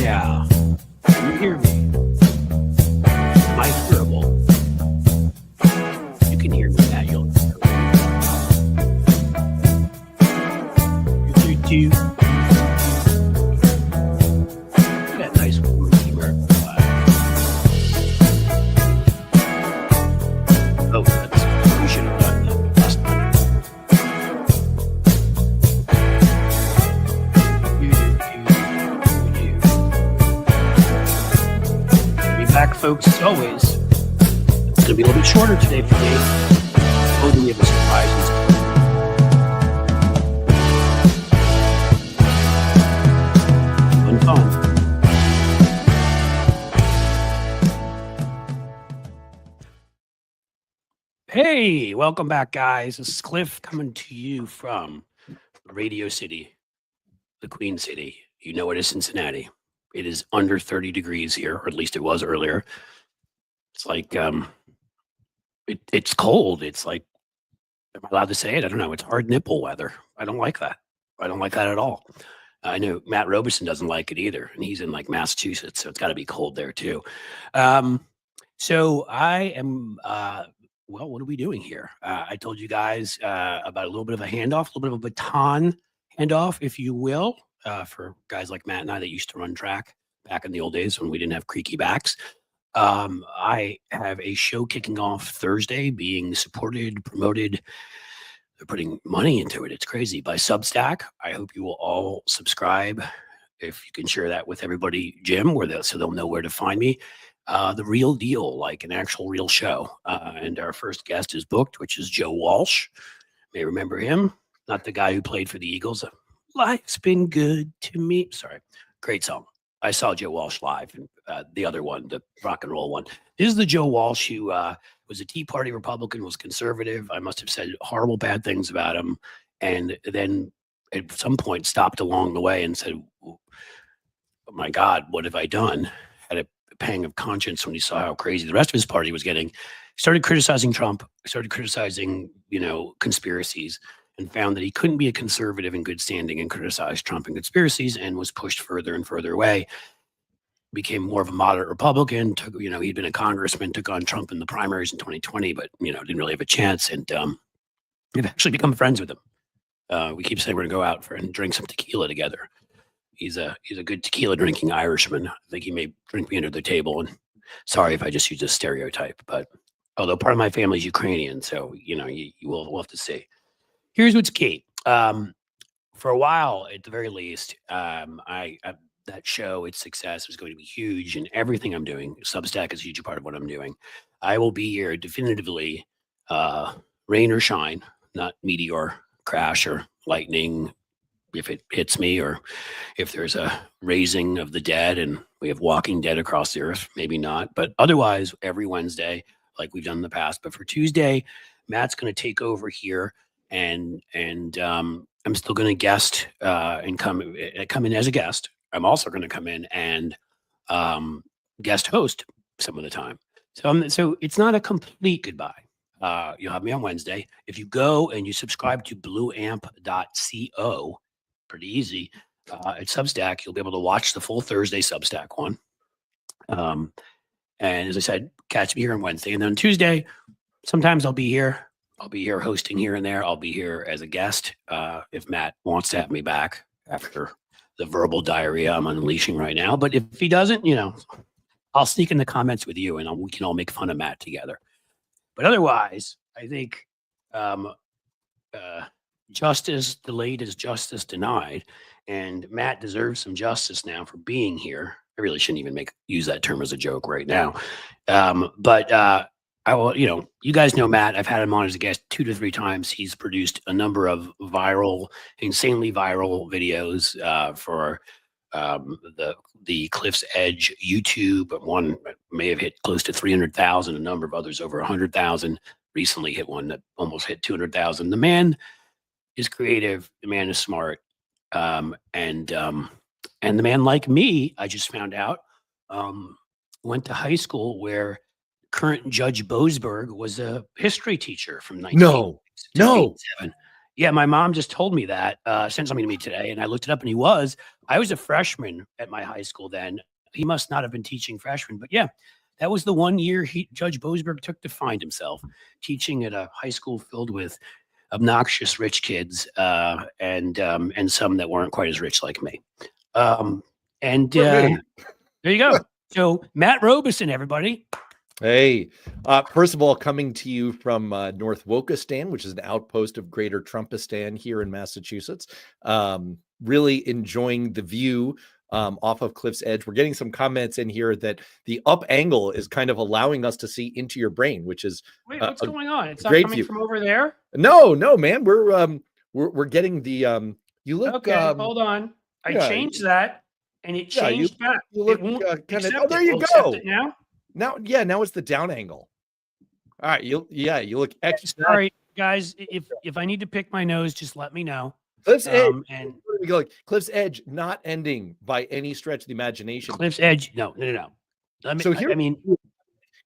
Yeah. Can you hear me? Am I hearable? You can hear me now. You'll do that nice roomy American flag. Oh, we should have done that last time. Be back, folks, as always. It's going to be a little bit shorter today for me. Oh, do we have a surprise? Fun. Hey, welcome back, guys. This is Cliff coming to you from Radio City, the Queen City. You know it is Cincinnati. It is under 30 degrees here, or at least it was earlier. It's like it's cold. It's like, am I allowed to say it? I don't know. It's hard nipple weather. I don't like that. I don't like that at all. I know Matt Robeson doesn't like it either, and he's in like Massachusetts, so it's got to be cold there too. So I am, well, what are we doing here? I told you guys about a little bit of a handoff, a little bit of a baton handoff, if you will, for guys like Matt and I that used to run track back in the old days when we didn't have creaky backs. I have a show kicking off Thursday, being supported, promoted. They're putting money into it. It's crazy. By Substack. I hope you will all subscribe. If you can share that with everybody, Jim, so they'll know where to find me. The Real Deal, like an actual real show. And our first guest is booked, which is Joe Walsh. You may remember him. Not the guy who played for the Eagles. Life's been good to me. Sorry. Great song. I saw Joe Walsh live. And the other one, the rock and roll one. This is the Joe Walsh who was a Tea Party Republican, was conservative. I must have said horrible, bad things about him. And then at some point stopped along the way and said, oh my God, what have I done? Had a pang of conscience when he saw how crazy the rest of his party was getting. He started criticizing Trump, started criticizing, conspiracies, and found that he couldn't be a conservative in good standing and criticize Trump and conspiracies, and was pushed further and further away. Became more of a moderate Republican. He'd been a congressman, took on Trump in the primaries in 2020, but didn't really have a chance. And we've actually become friends with him. We keep saying we're gonna go out and drink some tequila together. He's a good tequila drinking Irishman. I think he may drink me under the table. And sorry if I just use a stereotype, but although part of my family is Ukrainian, so we'll have to see. Here's what's key. For a while, at the very least, that show, its success is going to be huge, and everything I'm doing, Substack is a huge part of what I'm doing. I will be here definitively, rain or shine, not meteor crash or lightning if it hits me, or if there's a raising of the dead and we have walking dead across the earth, maybe not. But otherwise, every Wednesday, like we've done in the past. But for Tuesday, Matt's going to take over here, and I'm still going to guest and come in as a guest. I'm also going to come in and guest host some of the time. So it's not a complete goodbye. You'll have me on Wednesday. If you go and you subscribe to blueamp.co, pretty easy, at Substack, you'll be able to watch the full Thursday Substack one. And as I said, catch me here on Wednesday. And then on Tuesday, sometimes I'll be here. I'll be here hosting here and there. I'll be here as a guest if Matt wants to have me back after the verbal diarrhea I'm unleashing right now. But if he doesn't, I'll sneak in the comments with you, and we can all make fun of Matt together. But otherwise, I think justice delayed is justice denied, and Matt deserves some justice now for being here. I really shouldn't even use that term as a joke right now. But I will, you guys know Matt. I've had him on as a guest 2 to 3 times. He's produced a number of insanely viral videos for the Cliff's Edge YouTube. One may have hit close to 300,000. A number of others over 100,000. Recently hit one that almost hit 200,000. The man is creative. The man is smart. And the man, like me, I just found out, went to high school where current Judge Boasberg was a history teacher from 1987. Yeah, my mom just told me that, sent something to me today, and I looked it up, and he was. I was a freshman at my high school then. He must not have been teaching freshmen, but yeah, that was the one year Judge Boasberg took to find himself teaching at a high school filled with obnoxious rich kids and some that weren't quite as rich like me. There you go. So Matt Robeson, everybody. Hey, first of all, coming to you from North Wokistan, which is an outpost of Greater Trumpistan here in Massachusetts. Really enjoying the view off of Cliff's Edge. We're getting some comments in here that the up angle is kind of allowing us to see into your brain, which is what's going on? It's not great coming view. From over there. No, man. We're getting the you look. Okay, hold on. I changed that, and it changed back. You look kind of. Oh, there you go. Now. Now it's the down angle. All right, you look extra. Sorry, guys. If I need to pick my nose, just let me know. Cliff's Edge. And where do we go? Cliff's Edge, not ending by any stretch of the imagination. Cliff's Edge. No.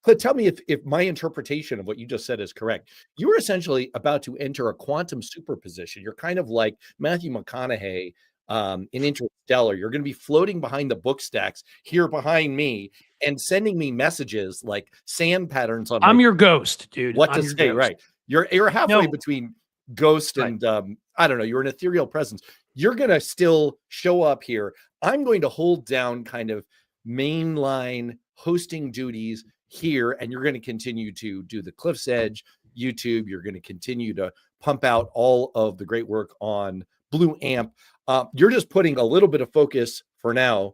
Cliff, tell me if my interpretation of what you just said is correct. You were essentially about to enter a quantum superposition. You're kind of like Matthew McConaughey in Interstellar. You're going to be floating behind the book stacks here behind me and sending me messages like sand patterns on. I'm your ghost, dude. What to say? Right. You're halfway between ghost and I don't know. You're an ethereal presence. You're going to still show up here. I'm going to hold down kind of mainline hosting duties here, and you're going to continue to do the Cliff's Edge YouTube. You're going to continue to pump out all of the great work on Blue Amp. You're just putting a little bit of focus for now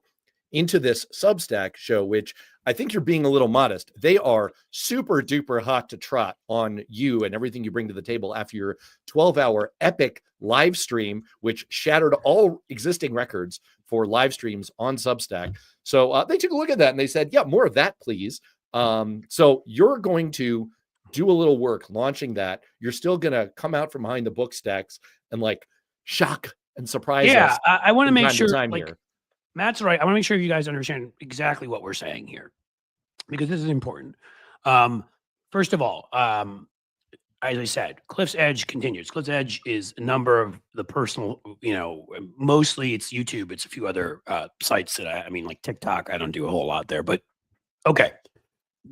into this Substack show, which I think you're being a little modest. They are super duper hot to trot on you and everything you bring to the table after your 12-hour epic live stream, which shattered all existing records for live streams on Substack. So they took a look at that and they said, yeah, more of that, please. So you're going to do a little work launching that. You're still going to come out from behind the book stacks and like shock and surprise us. Yeah, I want to make sure here. Matt's right. I want to make sure you guys understand exactly what we're saying here, because this is important. First of all, as I said, Cliff's Edge continues. Cliff's Edge is a number of the personal, mostly it's YouTube. It's a few other sites that I mean, like TikTok. I don't do a whole lot there, but okay.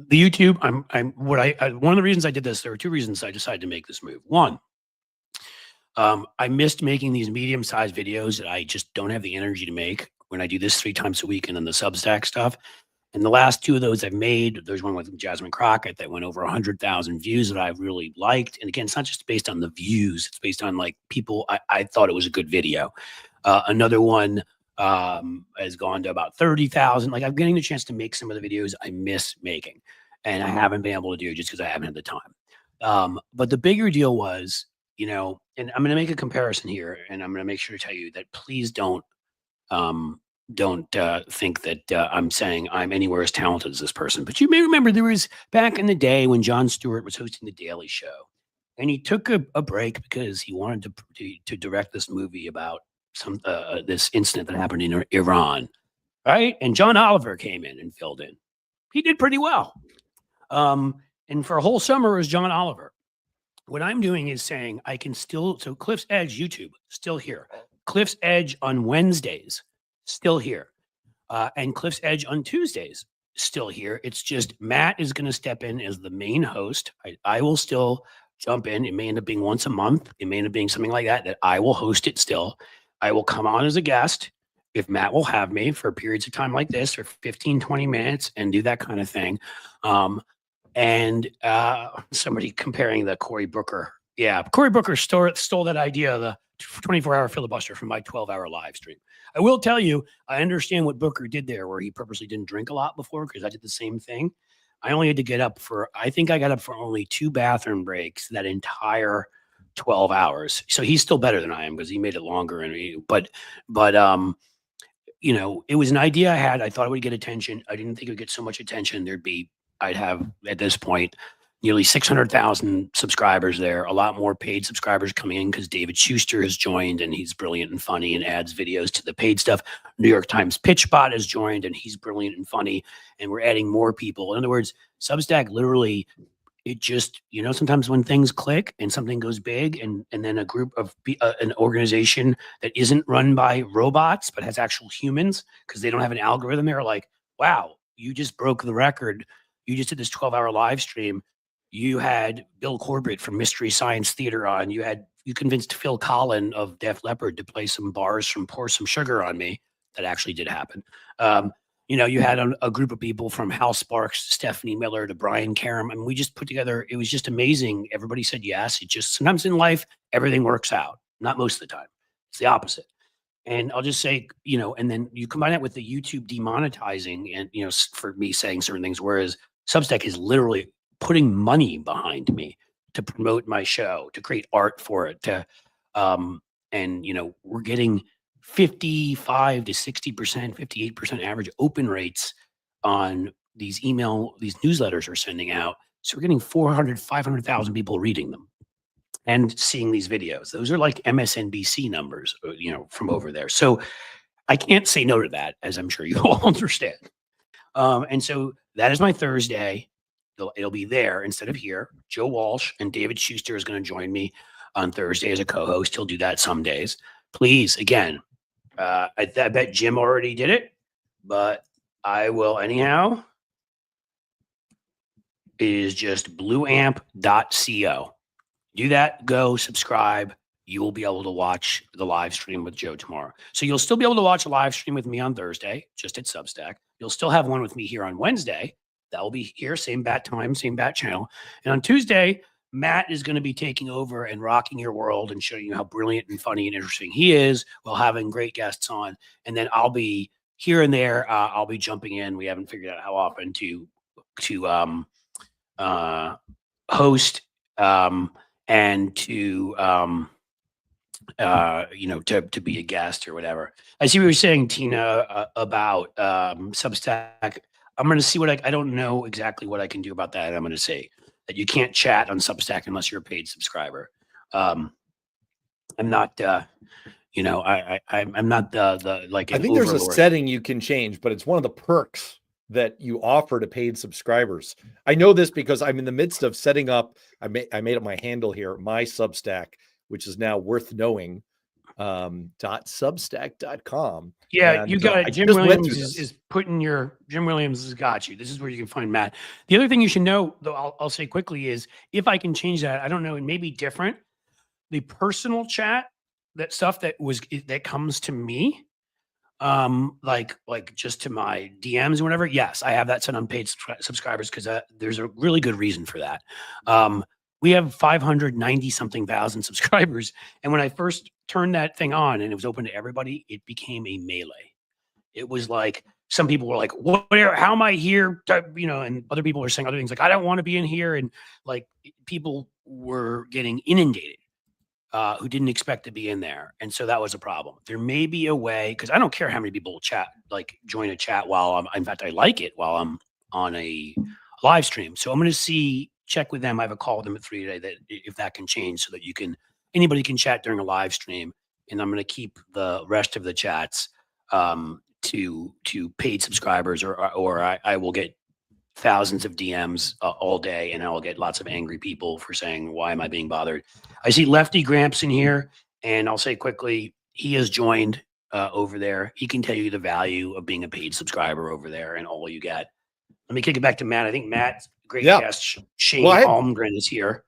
The YouTube, one of the reasons I did this, there were two reasons I decided to make this move. One, I missed making these medium-sized videos that I just don't have the energy to make when I do this 3 times a week and then the Substack stuff. And the last 2 of those I've made, there's one with Jasmine Crockett that went over 100,000 views that I really liked. And again, it's not just based on the views. It's based on like people, I thought it was a good video. Another one has gone to about 30,000. Like I'm getting the chance to make some of the videos I miss making. And I haven't been able to do it just because I haven't had the time. But the bigger deal was, and I'm going to make a comparison here, and I'm going to make sure to tell you that please don't think that I'm saying I'm anywhere as talented as this person. But you may remember there was back in the day when Jon Stewart was hosting The Daily Show, and he took a break because he wanted to direct this movie about this incident that happened in Iran, right? And John Oliver came in and filled in. He did pretty well. And for a whole summer it was John Oliver. What I'm doing is saying I can still, so Cliff's Edge YouTube, still here. Cliff's Edge on Wednesdays, still here. And Cliff's Edge on Tuesdays, still here. It's just Matt is going to step in as the main host. I will still jump in. It may end up being once a month. It may end up being something like that I will host it still. I will come on as a guest if Matt will have me for periods of time like this for 15, 20 minutes and do that kind of thing. Somebody comparing the Cory Booker. Yeah, Cory Booker stole that idea of the 24-hour filibuster from my 12-hour live stream. I will tell you, I understand what Booker did there, where he purposely didn't drink a lot before, because I did the same thing. I only had to get up I think I got up for only 2 bathroom breaks that entire 12 hours. So he's still better than I am because he made it longer. But it was an idea I had. I thought it would get attention. I didn't think it would get so much attention. I'd have at this point nearly 600,000 subscribers there, a lot more paid subscribers coming in because David Schuster has joined and he's brilliant and funny and adds videos to the paid stuff. New York Times PitchBot has joined and he's brilliant and funny, and we're adding more people. In other words, Substack literally it just, sometimes when things click and something goes big, and then a group of an organization that isn't run by robots but has actual humans, because they don't have an algorithm, they're like, wow, you just broke the record. You just did this 12-hour live stream. You had Bill Corbett from Mystery Science Theater on. You convinced Phil Collin of Def Leppard to play some bars from Pour Some Sugar on Me. That actually did happen. You had a group of people from Hal Sparks, Stephanie Miller to Brian Karam. I mean, we just put together, it was just amazing. Everybody said yes. It just, sometimes in life, everything works out. Not most of the time. It's the opposite. And I'll just say, and then you combine that with the YouTube demonetizing and, for me saying certain things, whereas Substack is literally putting money behind me to promote my show, to create art for it, we're getting 55 to 60%, 58% average open rates on these newsletters are sending out. So we're getting 400, 500,000 people reading them and seeing these videos. Those are like MSNBC numbers, from over there. So I can't say no to that, as I'm sure you all understand. And so that is my Thursday. It'll be there instead of here. Joe Walsh and David Schuster is going to join me on Thursday as a co-host. He'll do that some days. Please, again, I bet Jim already did it, but I will anyhow. It is just blueamp.co. Do that, go subscribe. You will be able to watch the live stream with Joe tomorrow. So you'll still be able to watch a live stream with me on Thursday, just at Substack. You'll still have one with me here on Wednesday. That will be here, same bat time, same bat channel. And on Tuesday, Matt is going to be taking over and rocking your world and showing you how brilliant and funny and interesting he is while having great guests on. And then I'll be here and there. I'll be jumping in. We haven't figured out how often to host and to to be a guest or whatever. I see what you're saying, Tina, about Substack. I'm going to see what I don't know exactly what I can do about that. I'm going to say that you can't chat on Substack unless you're a paid subscriber. I'm not, I'm not the like. I think there's a setting you can change, but it's one of the perks that you offer to paid subscribers. I know this because I'm in the midst of setting up. I made up my handle here, my Substack, which is now worth knowing. .substack.com. Yeah, and, you got it. Jim Williams is putting Jim Williams has got you. This is where you can find Matt. The other thing you should know, though, I'll say quickly, is if I can change that, I don't know, it may be different. The personal chat, that stuff that comes to me, like just to my DMs and whatever. Yes, I have that set on paid subscribers because there's a really good reason for that. We have 590 something thousand subscribers. And when I first turned that thing on and it was open to everybody, it became a melee. It was like, some people were like, how am I here? And other people were saying other things like, I don't want to be in here. And like, people were getting inundated who didn't expect to be in there. And so that was a problem. There may be a way, because I don't care how many people join a chat in fact, I like it while I'm on a live stream. So I'm going to check with them. I have a call with them at 3 today, that if that can change so that anybody can chat during a live stream. And I'm going to keep the rest of the chats to paid subscribers, or I will get thousands of DMs all day, and I will get lots of angry people for saying, why am I being bothered? I see Lefty Gramps in here, and I'll say quickly, he has joined over there. He can tell you the value of being a paid subscriber over there and all you get. Let me kick it back to Matt. I think Matt's great guest. Shane Holmgren is here.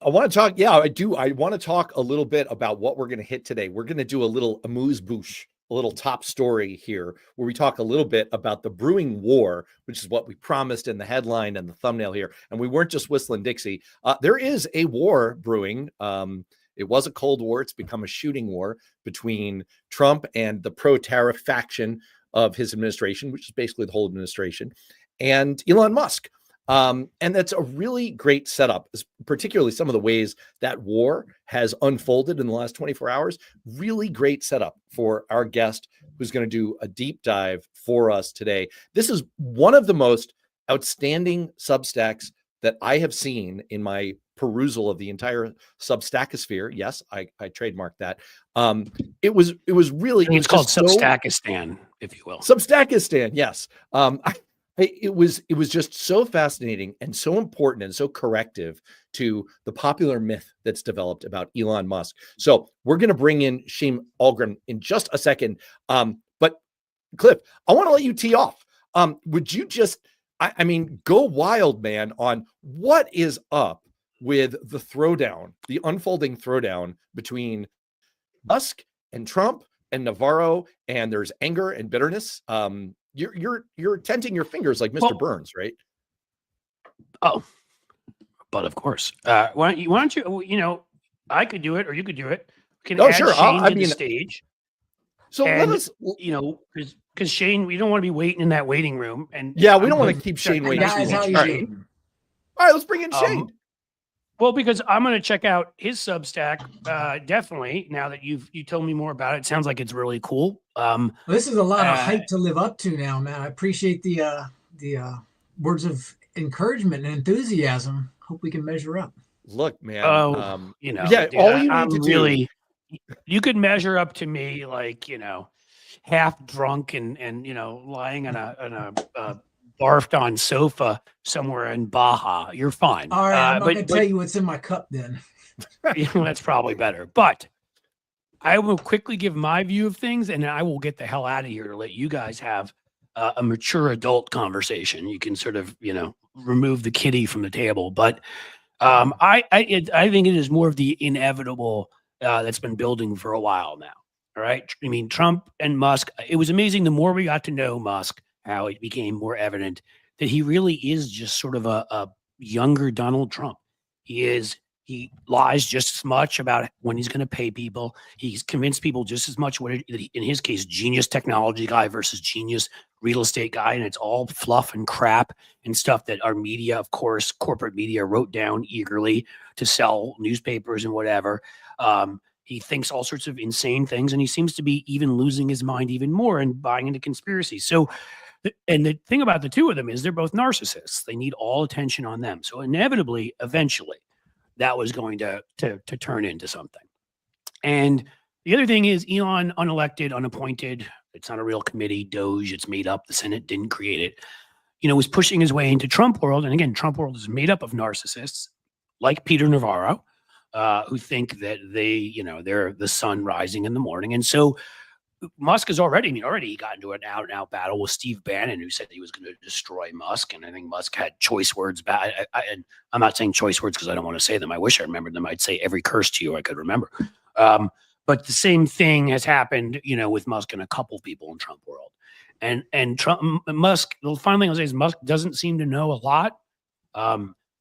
I want to talk. Yeah, I do. I want to talk a little bit about what we're going to hit today. We're going to do a little amuse-bouche, a little top story here, where we talk a little bit about the brewing war, which is what we promised in the headline and the thumbnail here. And we weren't just whistling Dixie. There is a war brewing. It was a Cold War. It's become a shooting war between Trump and the pro-tariff faction of his administration, which is basically the whole administration, and Elon Musk. And that's a really great setup, particularly some of the ways that war has unfolded in the last 24 hours. Really great setup for our guest, who's going to do a deep dive for us today. This is one of the most outstanding Substacks that I have seen in my perusal of the entire Substackosphere. Yes, I trademarked that. It was really, it's called Substackistan, if you will. Substackistan, yes. It was just so fascinating and so important and so corrective to the popular myth that's developed about Elon Musk. So we're going to bring in Shane Algren in just a second. But Cliff, I want to let you tee off. Would you just, I mean, go wild, man, on what is up with the throwdown, the unfolding throwdown between Musk and Trump and Navarro, and there's anger and bitterness. You're tenting your fingers like Mr. Burns, right? Oh, but of course. Why don't you? You know, I could do it, or you could do it. We can add sure. Shane to the stage. So let us, you know, because Shane, we don't want to be waiting in that waiting room. And we don't want to keep Shane waiting. Guys, how you doing? All right, let's bring in Shane. Well, because I'm going to check out his Substack, definitely. Now that you told me more about it, it sounds like it's really cool. Well, this is a lot of hype to live up to now, man. I appreciate the words of encouragement and enthusiasm. Hope we can measure up. Look, man. You know, yeah, dude, all you need to really, you could measure up to me, like, you know, half drunk and you know, lying on a barfed on sofa somewhere in Baja. You're fine. All right, I'm not going to tell you what's in my cup then. You know, that's probably better. But I will quickly give my view of things, and I will get the hell out of here to let you guys have a mature adult conversation. You can sort of, you know, remove the kitty from the table. But I think it is more of the inevitable that's been building for a while now. All right. I mean, Trump and Musk, it was amazing. The more we got to know Musk, how it became more evident that he really is just sort of a younger Donald Trump. He lies just as much about when he's going to pay people. He's convinced people just as much in his case, genius technology guy versus genius real estate guy. And it's all fluff and crap and stuff that our media, of course, corporate media wrote down eagerly to sell newspapers and whatever. He thinks all sorts of insane things, and he seems to be even losing his mind even more and buying into conspiracies. So, and the thing about the two of them is they're both narcissists. They need all attention on them. So inevitably, eventually, that was going to turn into something. And the other thing is Elon, unelected, unappointed. It's not a real committee, Doge. It's made up. The Senate didn't create it. You know, was pushing his way into Trump world. And again, Trump world is made up of narcissists like Peter Navarro, who think that they're the sun rising in the morning. And so Musk is already he got into an out and out battle with Steve Bannon, who said he was going to destroy Musk. And I think Musk had choice words back. And I'm not saying choice words because I don't want to say them. I wish I remembered them. I'd say every curse to you I could remember. But the same thing has happened, you know, with Musk and a couple people in Trump world. And Musk, the final thing I'll say is Musk doesn't seem to know a lot.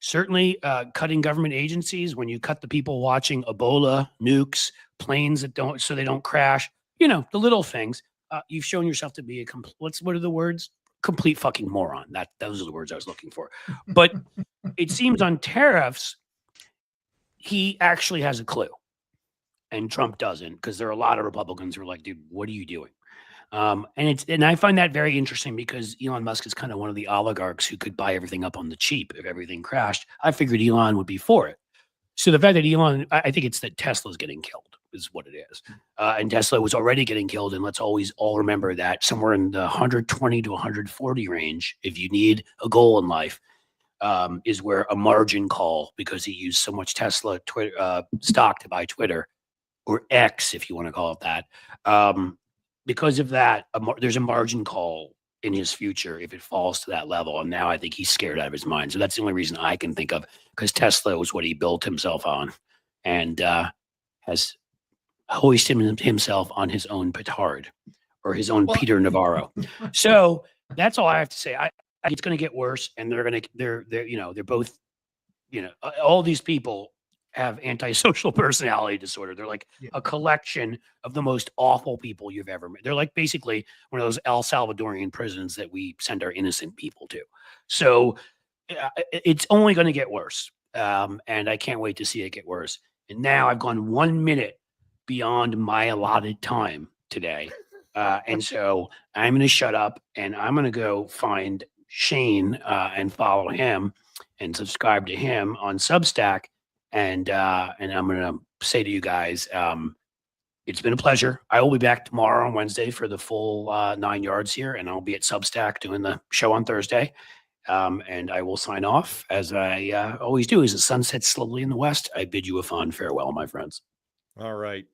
Certainly cutting government agencies, when you cut the people watching Ebola, nukes, planes that they don't crash, you know, the little things. You've shown yourself to be a what are the words? Complete fucking moron. Those are the words I was looking for. But it seems on tariffs, he actually has a clue. And Trump doesn't, because there are a lot of Republicans who are like, dude, what are you doing? And I find that very interesting because Elon Musk is kind of one of the oligarchs who could buy everything up on the cheap if everything crashed. I figured Elon would be for it. So the fact that Elon, I think it's that Tesla's getting killed is what it is. And Tesla was already getting killed. And let's always all remember that somewhere in the 120 to 140 range, if you need a goal in life, is where a margin call, because he used so much Tesla stock to buy Twitter, or X, if you want to call it that. Because of that, there's a margin call in his future if it falls to that level. And now I think he's scared out of his mind. So that's the only reason I can think of, because Tesla was what he built himself on, and has hoisted himself on his own petard, or his own Peter Navarro. So that's all I have to say. I it's going to get worse, and they're both, you know, all these people have antisocial personality disorder. They're like a collection of the most awful people you've ever met. They're like basically one of those El Salvadorian prisons that we send our innocent people to. So it's only going to get worse. And I can't wait to see it get worse. And now I've gone 1 minute beyond my allotted time today. And so I'm going to shut up, and I'm going to go find Shane and follow him and subscribe to him on Substack. And I'm going to say to you guys, It's been a pleasure. I will be back tomorrow on Wednesday for the full 9 yards here, and I'll be at Substack doing the show on Thursday. And I will sign off as I always do. As the sun sets slowly in the west, I bid you a fond farewell, my friends. All right.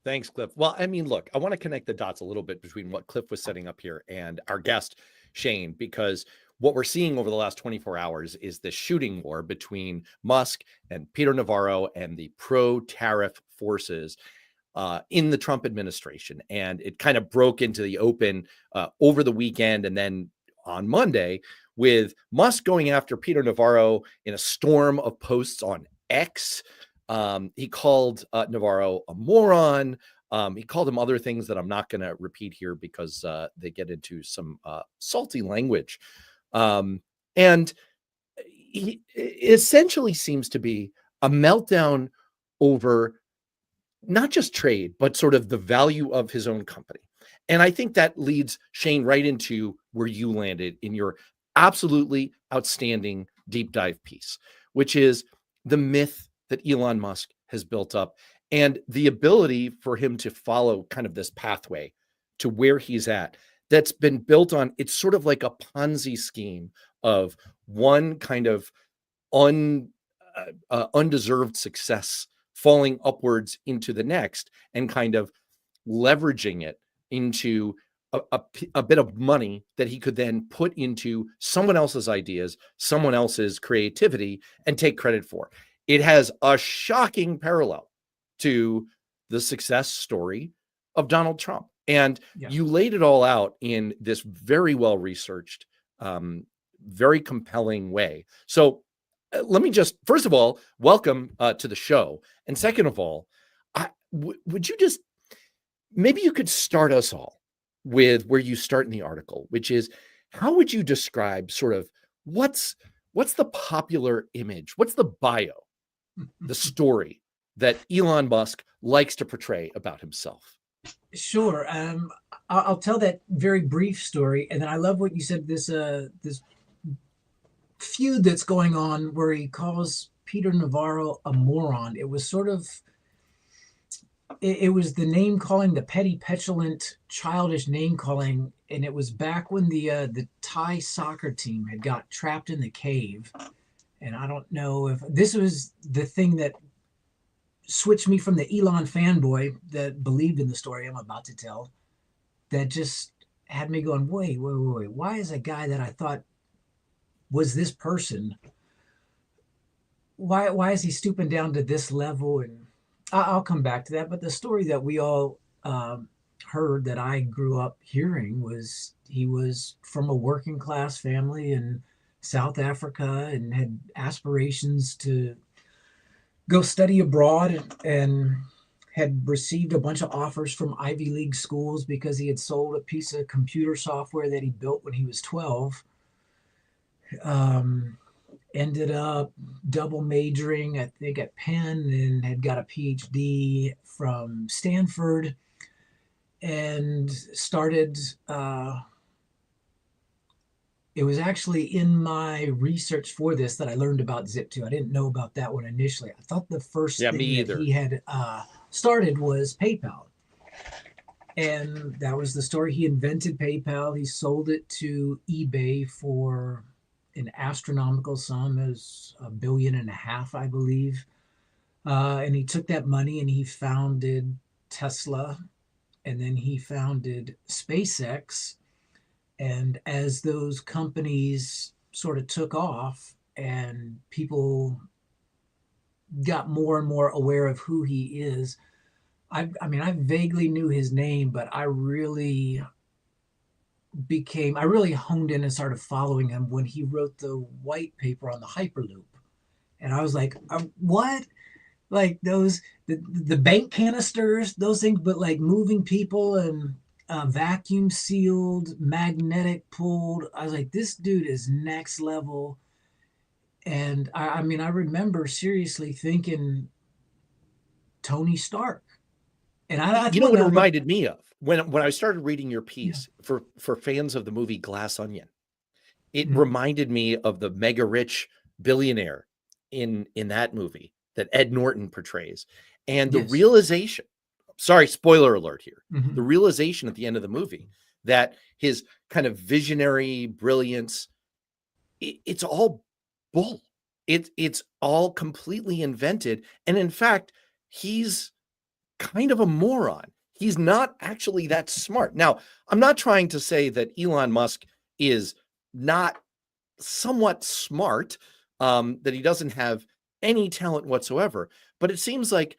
Thanks, Cliff. Well, I mean, look, I want to connect the dots a little bit between what Cliff was setting up here and our guest, Shane, because what we're seeing over the last 24 hours is the shooting war between Musk and Peter Navarro and the pro-tariff forces in the Trump administration. And it kind of broke into the open over the weekend and then on Monday with Musk going after Peter Navarro in a storm of posts on X. He called Navarro a moron. He called him other things that I'm not going to repeat here because they get into some salty language. And he essentially seems to be a meltdown over not just trade, but sort of the value of his own company. And I think that leads Shane right into where you landed in your absolutely outstanding deep dive piece, which is the myth that Elon Musk has built up and the ability for him to follow kind of this pathway to where he's at that's been built on. It's sort of like a Ponzi scheme of one kind of undeserved success falling upwards into the next and kind of leveraging it into a bit of money that he could then put into someone else's ideas, someone else's creativity, and take credit for. It has a shocking parallel to the success story of Donald Trump. And you laid it all out in this very well-researched, very compelling way. So let me just, first of all, welcome to the show. And second of all, would you just, maybe you could start us all with where you start in the article, which is, how would you describe sort of what's the popular image? What's the bio, the story that Elon Musk likes to portray about himself? Sure. I'll tell that very brief story. And then I love what you said, this feud that's going on where he calls Peter Navarro a moron. It was sort of, it was the name calling, the petty, petulant, childish name calling. And it was back when the Thai soccer team had got trapped in the cave. And I don't know if this was the thing that switched me from the Elon fanboy that believed in the story I'm about to tell, that just had me going, wait. Why is a guy that I thought was this person, why is he stooping down to this level? And I'll come back to that. But the story that we all heard, that I grew up hearing, was he was from a working class family in South Africa and had aspirations to go study abroad, and had received a bunch of offers from Ivy League schools because he had sold a piece of computer software that he built when he was 12. Ended up double majoring, I think, at Penn, and had got a PhD from Stanford, and started, it was actually in my research for this that I learned about Zip2. I didn't know about that one initially. I thought the first thing that he had started was PayPal. And that was the story. He invented PayPal. He sold it to eBay for an astronomical sum, as $1.5 billion, I believe. And he took that money and he founded Tesla, and then he founded SpaceX. And as those companies sort of took off and people got more and more aware of who he is, I vaguely knew his name, but I really honed in and started following him when he wrote the white paper on the Hyperloop. And I was like, what? Like those, the bank canisters, those things, but like moving people and vacuum sealed, magnetic pulled. I was like, this dude is next level. And I remember seriously thinking Tony Stark. And you know what it reminded me of when I started reading your piece for fans of the movie Glass Onion. It reminded me of the mega rich billionaire in that movie that Ed Norton portrays, and the realization sorry, spoiler alert here. Mm-hmm. The realization at the end of the movie that his kind of visionary brilliance, it's all bull. It's all completely invented. And in fact, he's kind of a moron. He's not actually that smart. Now, I'm not trying to say that Elon Musk is not somewhat smart, that he doesn't have any talent whatsoever, but it seems like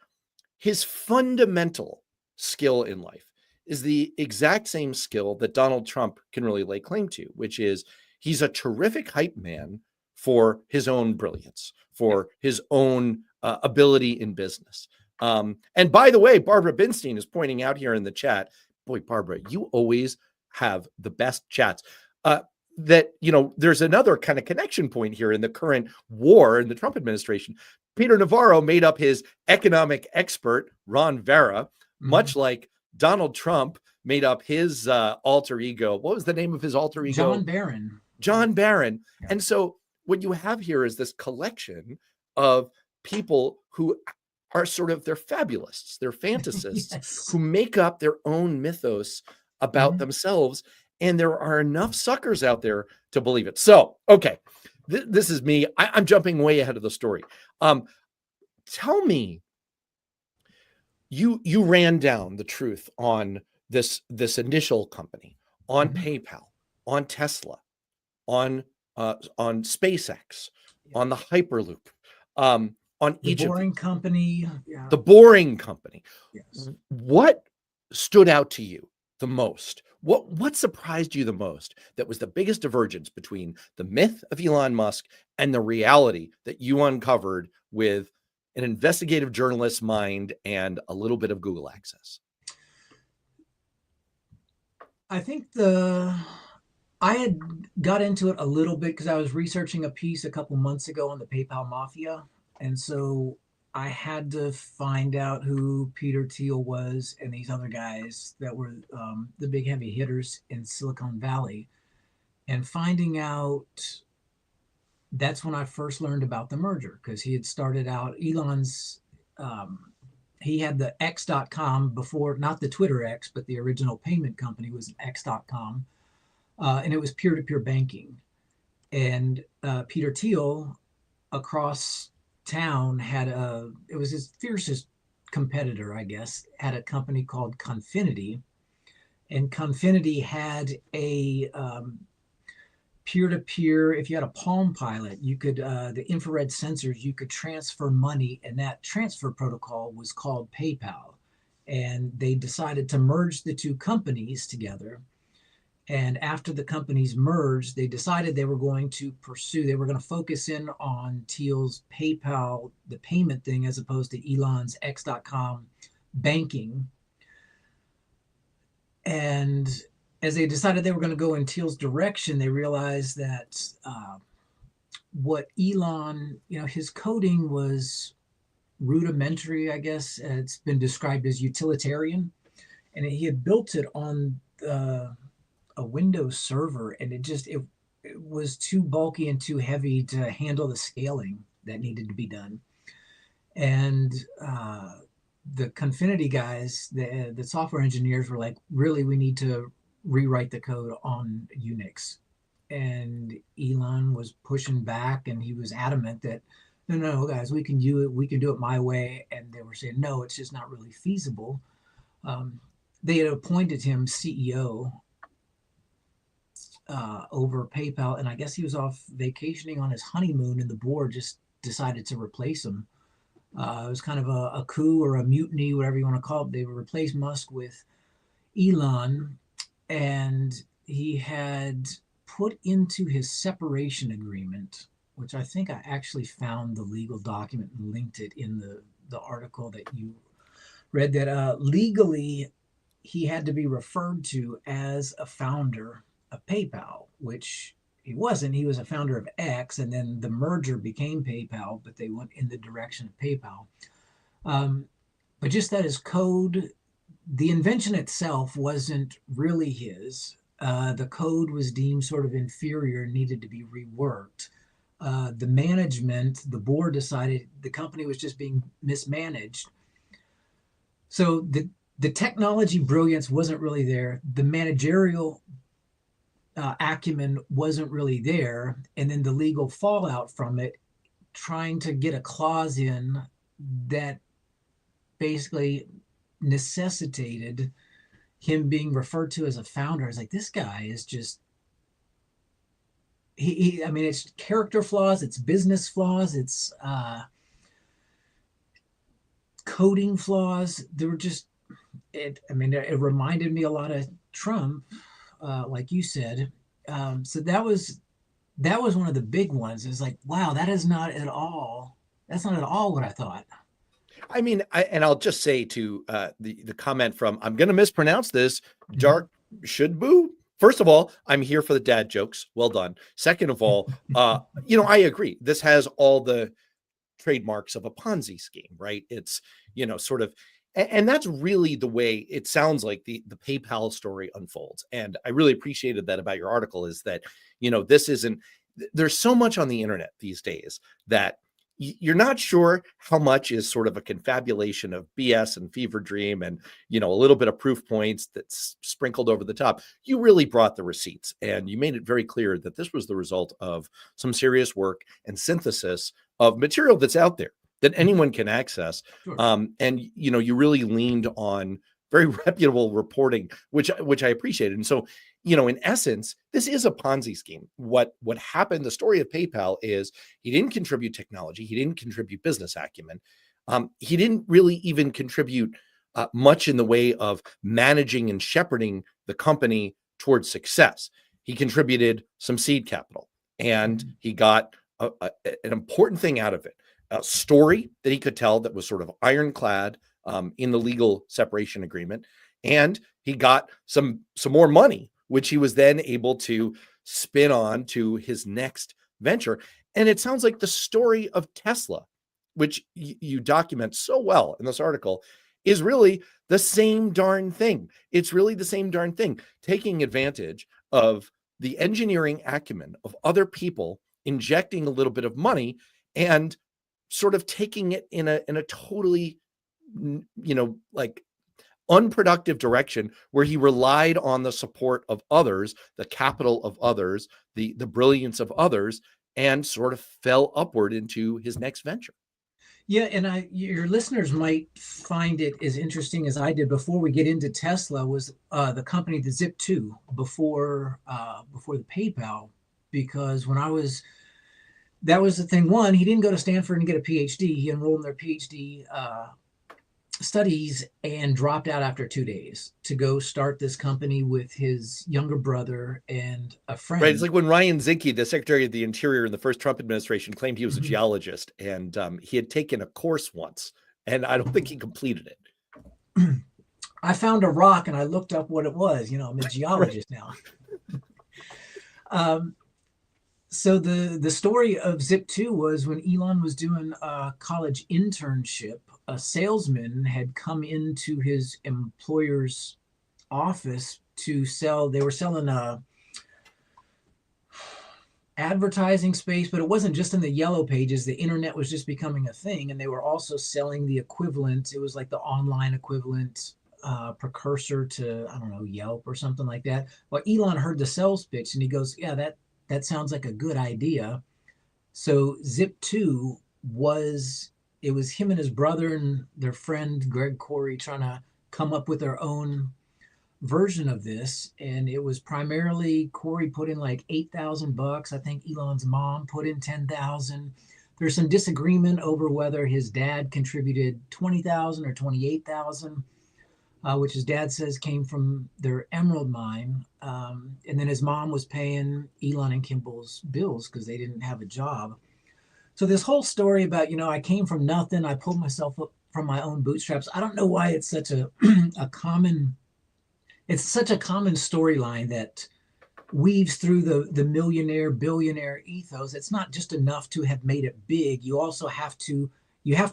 his fundamental skill in life is the exact same skill that Donald Trump can really lay claim to, which is he's a terrific hype man for his own brilliance, for his own ability in business. And by the way, Barbara Binstein is pointing out here in the chat, boy, Barbara, you always have the best chats. That, you know, there's another kind of connection point here in the current war in the Trump administration. Peter Navarro made up his economic expert, Ron Vera, much like Donald Trump made up his alter ego. What was the name of his alter ego? John Barron. John Barron. Yeah. And so what you have here is this collection of people who are sort of, they're fabulists, they're fantasists, Yes. who make up their own mythos about themselves. And there are enough suckers out there to believe it. So, okay, this is me. I'm jumping way ahead of the story. Tell me, you ran down the truth on this initial company, on PayPal, on Tesla, on SpaceX, on the Hyperloop, on the Boring Company. Yeah. The Boring Company. Yes. What stood out to you the most? What surprised you the most? That was the biggest divergence between the myth of Elon Musk and the reality that you uncovered with an investigative journalist's mind and a little bit of Google access? I think I had got into it a little bit because I was researching a piece a couple months ago on the PayPal Mafia. And so I had to find out who Peter Thiel was and these other guys that were the big heavy hitters in Silicon Valley. And finding out, that's when I first learned about the merger, because he had started out, Elon's, he had the X.com before, not the Twitter X, but the original payment company was X.com. And it was peer-to-peer banking. And Peter Thiel across town had it was his fiercest competitor, I guess, had a company called Confinity. And Confinity had a peer-to-peer, if you had a Palm Pilot, you could, the infrared sensors, you could transfer money, and that transfer protocol was called PayPal. And they decided to merge the two companies together. And after the companies merged, they decided they were going to focus in on Thiel's PayPal, the payment thing, as opposed to Elon's X.com banking. And as they decided they were going to go in Thiel's direction, they realized that what Elon, his coding was rudimentary, I guess. It's been described as utilitarian. And he had built it on a Windows server, and it was too bulky and too heavy to handle the scaling that needed to be done. And the Confinity guys, the software engineers, were like, really, we need to rewrite the code on Unix. And Elon was pushing back, and he was adamant that no, guys, we can do it my way. And they were saying, no, it's just not really feasible. They had appointed him CEO over PayPal, and I guess he was off vacationing on his honeymoon, and the board just decided to replace him. It was kind of a coup or a mutiny, whatever you want to call it. They replaced Musk with Elon, and he had put into his separation agreement, which I think I actually found the legal document and linked it in the article that you read, that legally he had to be referred to as a founder of PayPal, which he wasn't. He was a founder of X, and then the merger became PayPal, but they went in the direction of PayPal. But just that his code, the invention itself wasn't really his. The code was deemed sort of inferior and needed to be reworked. The management, the board decided the company was just being mismanaged. So the technology brilliance wasn't really there. The managerial acumen wasn't really there. And then the legal fallout from it, trying to get a clause in that basically necessitated him being referred to as a founder. It's like, this guy is just, I mean, it's character flaws, it's business flaws, it's coding flaws. There were just, it reminded me a lot of Trump, like you said. So that was one of the big ones. It's like, wow, that's not at all what I thought. I mean, I'll just say to the comment from, I'm going to mispronounce this, Dark Should Boo. First of all, I'm here for the dad jokes. Well done. Second of all, I agree. This has all the trademarks of a Ponzi scheme, right? It's, sort of, and that's really the way it sounds like the PayPal story unfolds. And I really appreciated that about your article, is that, there's so much on the internet these days that you're not sure how much is sort of a confabulation of BS and fever dream and, a little bit of proof points that's sprinkled over the top. You really brought the receipts, and you made it very clear that this was the result of some serious work and synthesis of material that's out there that anyone can access. Sure. And, you really leaned on very reputable reporting, which I appreciated. And so, in essence, this is a Ponzi scheme. What happened, the story of PayPal is he didn't contribute technology. He didn't contribute business acumen. He didn't really even contribute much in the way of managing and shepherding the company towards success. He contributed some seed capital, and he got an important thing out of it, a story that he could tell that was sort of ironclad in the legal separation agreement. And he got some more money, which he was then able to spin on to his next venture. And it sounds like the story of Tesla, which you document so well in this article, is really the same darn thing. It's really the same darn thing, taking advantage of the engineering acumen of other people, injecting a little bit of money and sort of taking it in a totally, like unproductive direction, where he relied on the support of others, the capital of others, the brilliance of others, and sort of fell upward into his next venture. Yeah, and your listeners might find it as interesting as I did before we get into Tesla. Was the company, the Zip2, before the PayPal, because that was the thing. One, he didn't go to Stanford and get a PhD. He enrolled in their PhD studies and dropped out after 2 days to go start this company with his younger brother and a friend. Right. It's like when Ryan Zinke, the Secretary of the Interior in the first Trump administration, claimed he was a geologist, and he had taken a course once, and I don't think he completed it. I found a rock and I looked up what it was. I'm a geologist now. So the story of Zip2 was when Elon was doing a college internship, a salesman had come into his employer's office to sell. They were selling a advertising space, but it wasn't just in the yellow pages. The internet was just becoming a thing, and they were also selling the equivalent. It was like the online equivalent, precursor to, I don't know, Yelp or something like that. Well, Elon heard the sales pitch and he goes, yeah, that sounds like a good idea. So Zip2 it was him and his brother and their friend Greg Corey trying to come up with their own version of this. And it was primarily Corey put in like $8,000. I think Elon's mom put in 10,000. There's some disagreement over whether his dad contributed 20,000 or 28,000, which his dad says came from their emerald mine. And then his mom was paying Elon and Kimball's bills because they didn't have a job. So this whole story about, I came from nothing, I pulled myself up from my own bootstraps. I don't know why it's such a common storyline that weaves through the millionaire, billionaire ethos. It's not just enough to have made it big. You also have to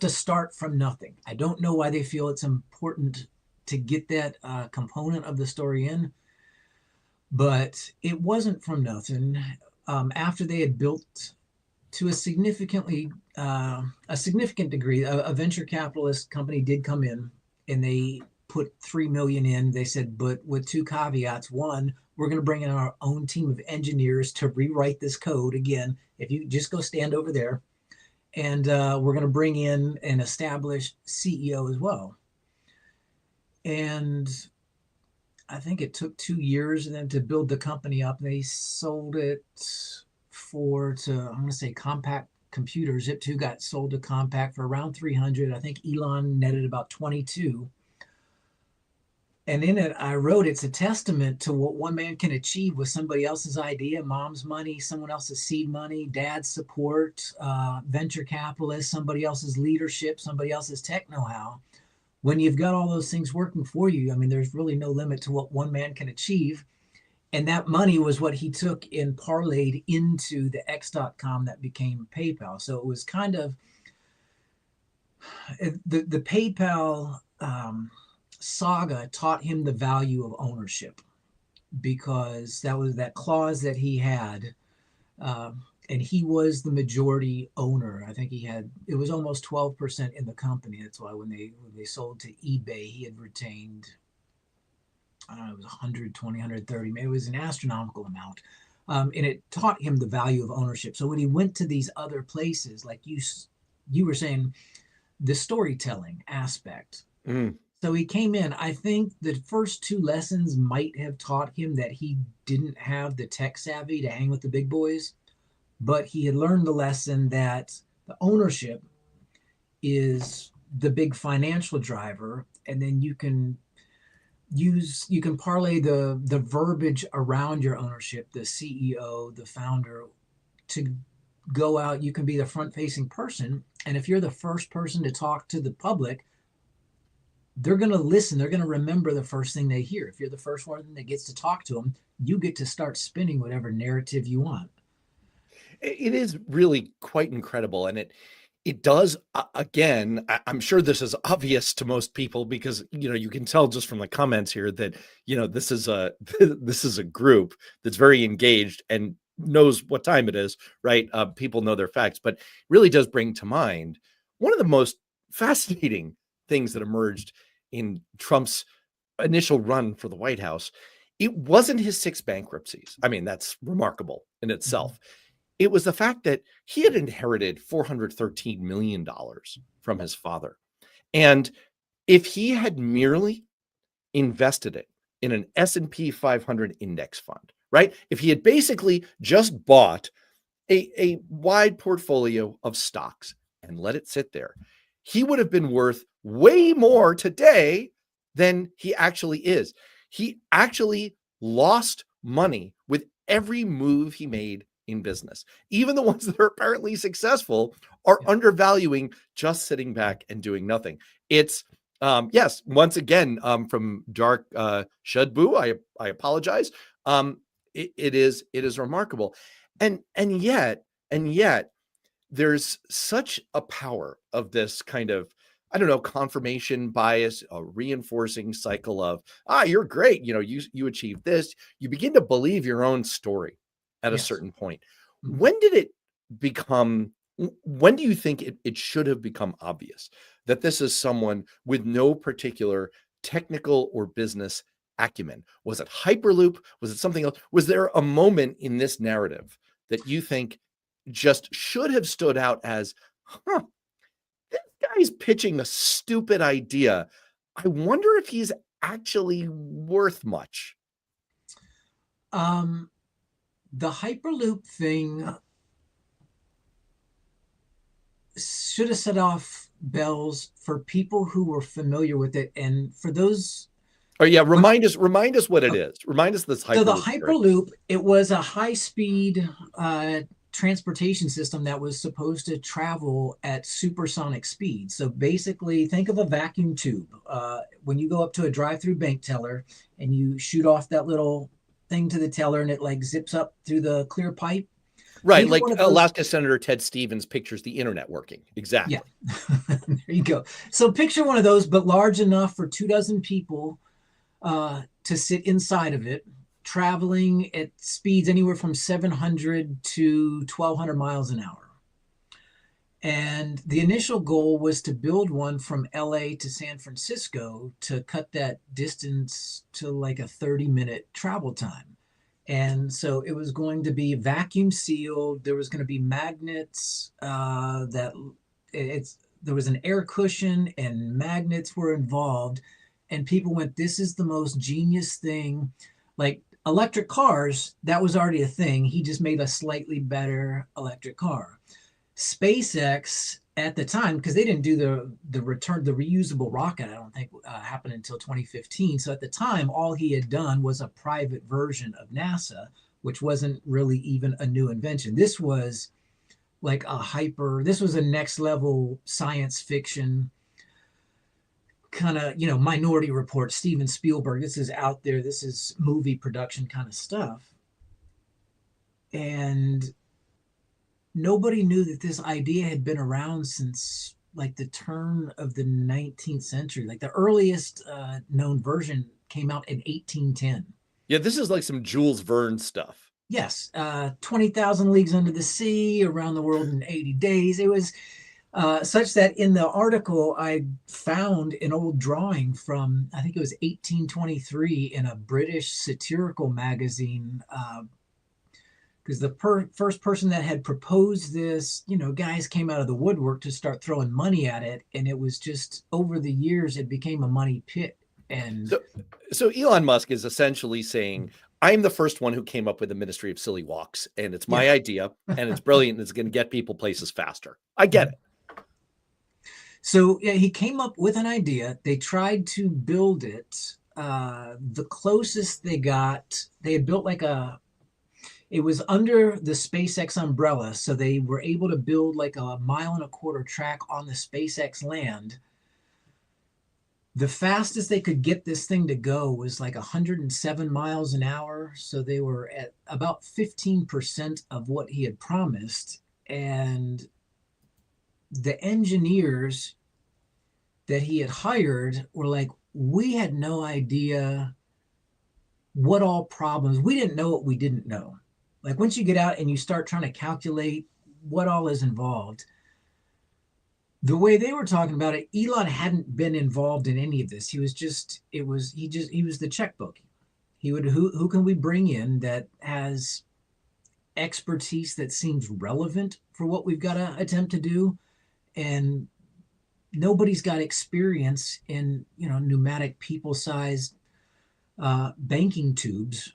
start from nothing. I don't know why they feel it's important to get that component of the story in, but it wasn't from nothing. After they had built to a significant degree, a venture capitalist company did come in, and they put 3 million in. They said, but with 2 caveats. One, we're going to bring in our own team of engineers to rewrite this code. Again, if you just go stand over there, and we're going to bring in an established CEO as well. And I think it took 2 years of them to build the company up. They sold it I'm going to say Compact Computers. Zip2 got sold to Compact for around 300. I think Elon netted about 22. And in it, I wrote, it's a testament to what one man can achieve with somebody else's idea, mom's money, someone else's seed money, dad's support, venture capitalist, somebody else's leadership, somebody else's tech know-how. When you've got all those things working for you, I mean, there's really no limit to what one man can achieve. And that money was what he took and parlayed into the X.com that became PayPal. So it was kind of the PayPal saga taught him the value of ownership, because that was that clause that he had, and he was the majority owner. I think it was almost 12% in the company. That's why when they sold to eBay, he had retained, I don't know, it was 120, 130, maybe it was an astronomical amount. And it taught him the value of ownership. So when he went to these other places, like you were saying, the storytelling aspect. So he came in. I think the first 2 lessons might have taught him that he didn't have the tech savvy to hang with the big boys, but he had learned the lesson that the ownership is the big financial driver, and then you can parlay the verbiage around your ownership, the CEO, the founder, to go out. You can be the front-facing person, and if you're the first person to talk to the public, they're going to listen. They're going to remember the first thing they hear. If you're the first one that gets to talk to them, you get to start spinning whatever narrative you want. It is really quite incredible. And it does, again, I'm sure this is obvious to most people, because, you can tell just from the comments here that, this is a group that's very engaged and knows what time it is, right? People know their facts, but it really does bring to mind one of the most fascinating things that emerged in Trump's initial run for the White House. It wasn't his 6 bankruptcies. I mean, that's remarkable in itself. It was the fact that he had inherited $413 million from his father. And if he had merely invested it in an S&P 500 index fund, right? If he had basically just bought a wide portfolio of stocks and let it sit there, he would have been worth way more today than he actually is. He actually lost money with every move he made in business. Even the ones that are apparently successful are undervaluing just sitting back and doing nothing. It's yes, once again, from Dark Shudbu, I apologize. It is remarkable. And yet there's such a power of this kind of, I don't know, confirmation bias, a reinforcing cycle of, you're great. You achieved this. You begin to believe your own story at a certain point. When do you think it should have become obvious that this is someone with no particular technical or business acumen? Was it Hyperloop? Was it something else? Was there a moment in this narrative that you think just should have stood out as, this guy's pitching a stupid idea. I wonder if he's actually worth much? The Hyperloop thing should have set off bells for people who were familiar with it, and for those. Oh yeah, remind us what it is. Remind us this Hyperloop. So the Hyperloop, it was a high-speed transportation system that was supposed to travel at supersonic speed. So basically, think of a vacuum tube. When you go up to a drive-through bank teller and you shoot off that little thing to the teller, and it like zips up through the clear pipe. Right, like Alaska Senator Ted Stevens pictures the internet working. Exactly. Yeah. There you go. So picture one of those, but large enough for 24 people to sit inside of it, traveling at speeds anywhere from 700 to 1,200 miles an hour. And the initial goal was to build one from LA to San Francisco to cut that distance to like a 30-minute travel time. And so it was going to be vacuum sealed. There was going to be magnets there was an air cushion and magnets were involved. And people went, this is the most genius thing. Like electric cars, that was already a thing. He just made a slightly better electric car. SpaceX at the time, because they didn't do the reusable rocket, I don't think happened until 2015. So at the time, all he had done was a private version of NASA, which wasn't really even a new invention. This was like this was a next level science fiction kind of, Minority Report, Steven Spielberg. This is out there. This is movie production kind of stuff. And nobody knew that this idea had been around since like the turn of the 19th century. Like the earliest known version came out in 1810. Yeah, this is like some Jules Verne stuff. Yes, 20,000 Leagues Under the Sea, Around the World in 80 Days. It was such that in the article, I found an old drawing from, I think it was 1823 in a British satirical magazine, because the first person that had proposed this, guys came out of the woodwork to start throwing money at it. And it was just over the years, it became a money pit. And so Elon Musk is essentially saying, I'm the first one who came up with the Ministry of Silly Walks, and it's my idea, and it's brilliant, and it's going to get people places faster. I get it. So yeah, he came up with an idea. They tried to build it. The closest they got, they had built it was under the SpaceX umbrella. So they were able to build like a 1.25 mile track on the SpaceX land. The fastest they could get this thing to go was like 107 miles an hour. So they were at about 15% of what he had promised. And the engineers that he had hired were like, we had no idea what all problems, we didn't know what we didn't know. Like once you get out and you start trying to calculate what all is involved, the way they were talking about it, Elon hadn't been involved in any of this. He was he was the checkbook. He would, who can we bring in that has expertise that seems relevant for what we've got to attempt to do? And nobody's got experience in, pneumatic people-sized banking tubes.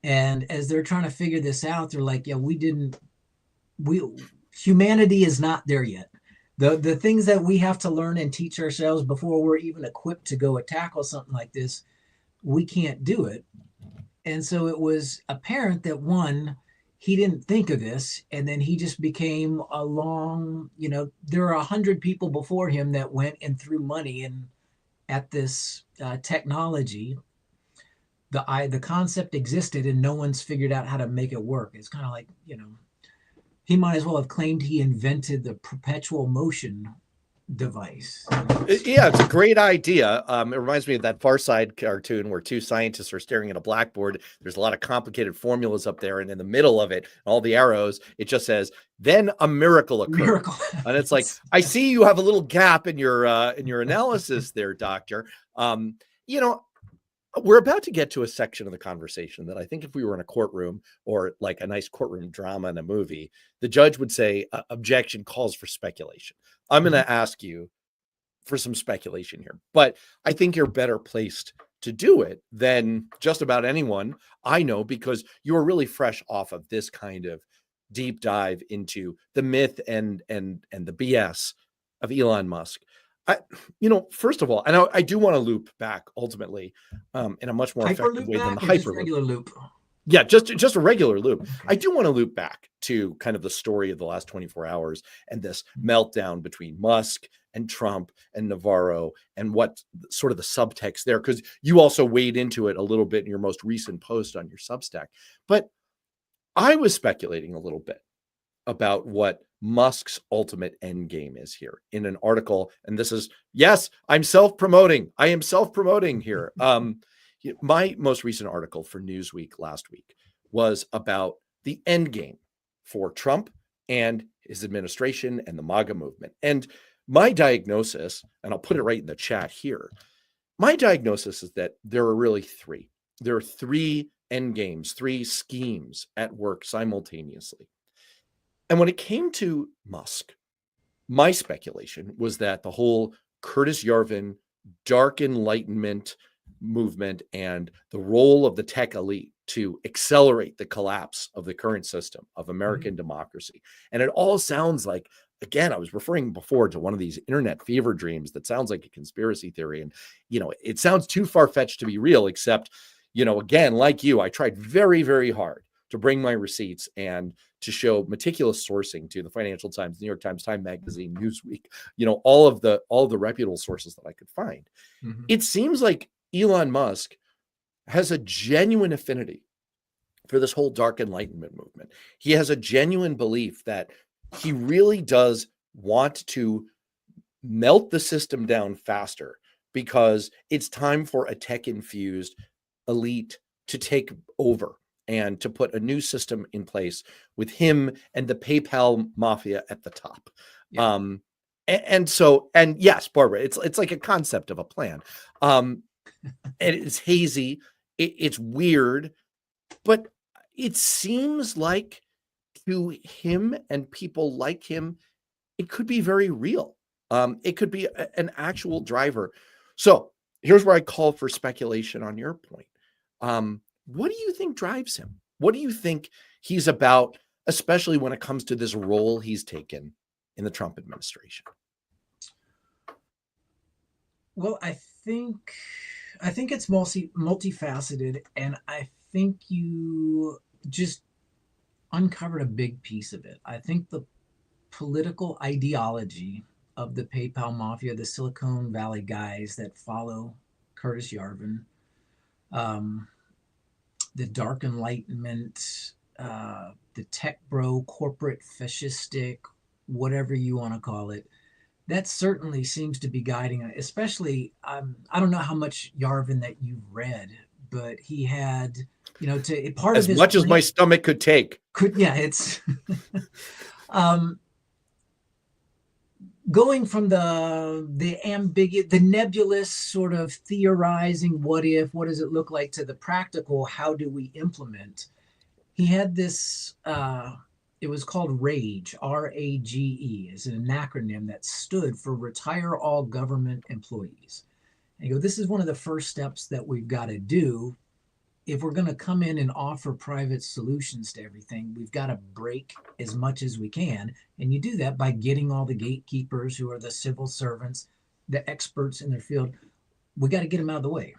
And as they're trying to figure this out, they're like, yeah, humanity is not there yet. The things that we have to learn and teach ourselves before we're even equipped to go tackle something like this, we can't do it. And so it was apparent that he didn't think of this, and then he just became there were 100 people before him that went and threw money at this technology. The concept existed and no one's figured out how to make it work. It's kind of like, he might as well have claimed he invented the perpetual motion device. Yeah, it's a great idea. It reminds me of that Far Side cartoon where two scientists are staring at a blackboard. There's a lot of complicated formulas up there, and in the middle of it, all the arrows, it just says, then a miracle occurred. And it's like, I see you have a little gap in your analysis there, doctor. We're about to get to a section of the conversation that I think if we were in a courtroom or like a nice courtroom drama in a movie, the judge would say, objection, calls for speculation. I'm going to ask you for some speculation here, but I think you're better placed to do it than just about anyone I know, because you're really fresh off of this kind of deep dive into the myth and the BS of Elon Musk. First of all, and I do want to loop back ultimately in a much more effective way than the hyperloop. Loop. Yeah, just a regular loop. I do want to loop back to kind of the story of the last 24 hours and this meltdown between Musk and Trump and Navarro and what sort of the subtext there, because you also weighed into it a little bit in your most recent post on your Substack. But I was speculating a little bit about what Musk's ultimate end game is here in an article. And this is, yes, I'm self-promoting. I am self-promoting here. My most recent article for Newsweek last week was about the end game for Trump and his administration and the MAGA movement. And my diagnosis, and I'll put it right in the chat here, my diagnosis is that there are really three. There are three end games, three schemes at work simultaneously. And when it came to Musk, my speculation was that the whole Curtis Yarvin dark enlightenment movement and the role of the tech elite to accelerate the collapse of the current system of American democracy. And it all sounds like, again, I was referring before to one of these internet fever dreams that sounds like a conspiracy theory. And, it sounds too far-fetched to be real, except, again, like you, I tried very, very hard to bring my receipts and to show meticulous sourcing to the Financial Times, New York Times, Time Magazine, Newsweek, all of the reputable sources that I could find. It seems like Elon Musk has a genuine affinity for this whole dark enlightenment movement. He has a genuine belief that he really does want to melt the system down faster because it's time for a tech-infused elite to take over and to put a new system in place with him and the PayPal mafia at the top. Yeah. And yes, Barbara, it's like a concept of a plan. And it's hazy, it's weird, but it seems like to him and people like him, it could be very real. It could be an actual driver. So here's where I call for speculation on your point. What do you think drives him? What do you think he's about, especially when it comes to this role he's taken in the Trump administration? Well, I think it's multifaceted, and I think you just uncovered a big piece of it. I think the political ideology of the PayPal mafia, the Silicon Valley guys that follow Curtis Yarvin, the dark enlightenment, the tech bro, corporate fascistic, whatever you want to call it, that certainly seems to be guiding it. Especially, I don't know how much Yarvin that you've read, but he had, to part as of his much as my stomach could take. It's going from the ambiguous, the nebulous sort of theorizing, what if, what does it look like, to the practical, how do we implement? He had this, it was called RAGE, R-A-G-E, is an acronym that stood for Retire All Government Employees. And you go, this is one of the first steps that we've got to do. If we're going to come in and offer private solutions to everything, we've got to break as much as we can. And you do that by getting all the gatekeepers, who are the civil servants, the experts in their field. We got to get them out of the way.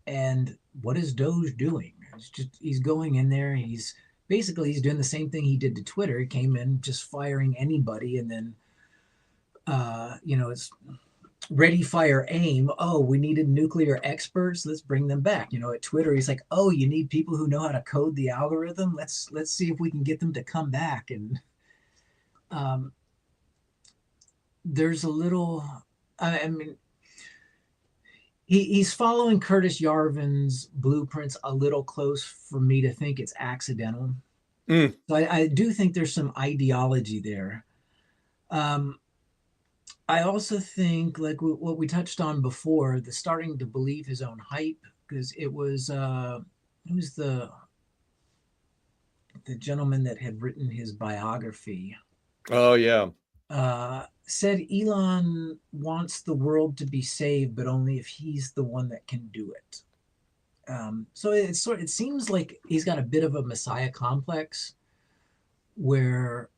And what is Doge doing? He's going in there. He's doing the same thing he did to Twitter. He came in just firing anybody. And then, it's ready, fire, aim. Oh, we needed nuclear experts. Let's bring them back. At Twitter, he's like, oh, you need people who know how to code the algorithm. Let's see if we can get them to come back. And there's a little, he's following Curtis Yarvin's blueprints a little close for me to think it's accidental. So I do think there's some ideology there. I also think, like what we touched on before, the starting to believe his own hype, because it was the gentleman that had written his biography. Oh yeah. Said Elon wants the world to be saved, but only if he's the one that can do it. So it seems like he's got a bit of a messiah complex, where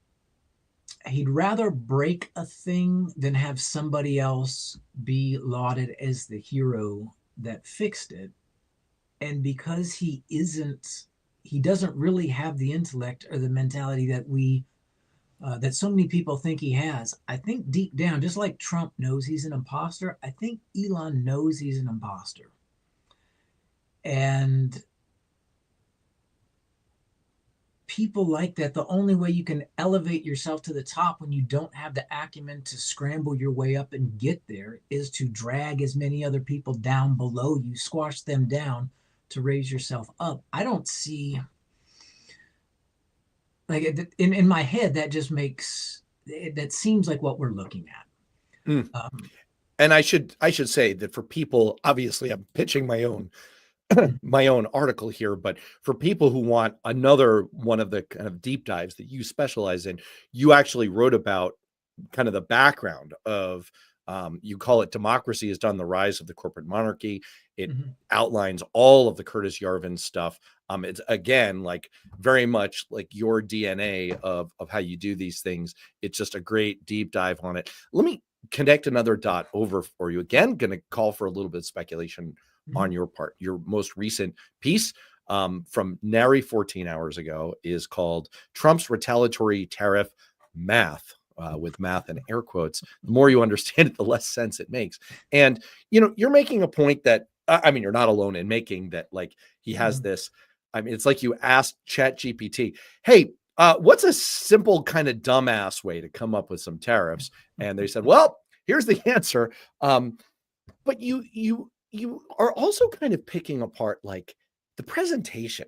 he'd rather break a thing than have somebody else be lauded as the hero that fixed it. And because he doesn't really have the intellect or the mentality that so many people think he has. I think deep down, just like Trump knows he's an imposter, I think Elon knows he's an imposter. And people like that, the only way you can elevate yourself to the top when you don't have the acumen to scramble your way up and get there is to drag as many other people down below you, squash them down to raise yourself up. I don't see, like in my head, that just makes that seems like what we're looking at. Mm. And I should say that for people, obviously, I'm pitching my own my own article here, but for people who want another one of the kind of deep dives that you specialize in, you actually wrote about kind of the background of you call it Democracy Has Done the Rise of the Corporate Monarchy. It outlines all of the Curtis Yarvin stuff. It's again, like very much like your DNA of how you do these things. It's just a great deep dive on it. Let me connect another dot over for you. Again, going to call for a little bit of speculation on your part. Your most recent piece from nary 14 hours ago is called Trump's Retaliatory Tariff Math. With math and air quotes. The more you understand it, the less sense it makes. And, you know, you're making a point that, I mean, you're not alone in making that, like, he has this, I mean, it's like you asked ChatGPT, hey, what's a simple kind of dumbass way to come up with some tariffs? And they said, well, here's the answer. But you are also kind of picking apart, like, the presentation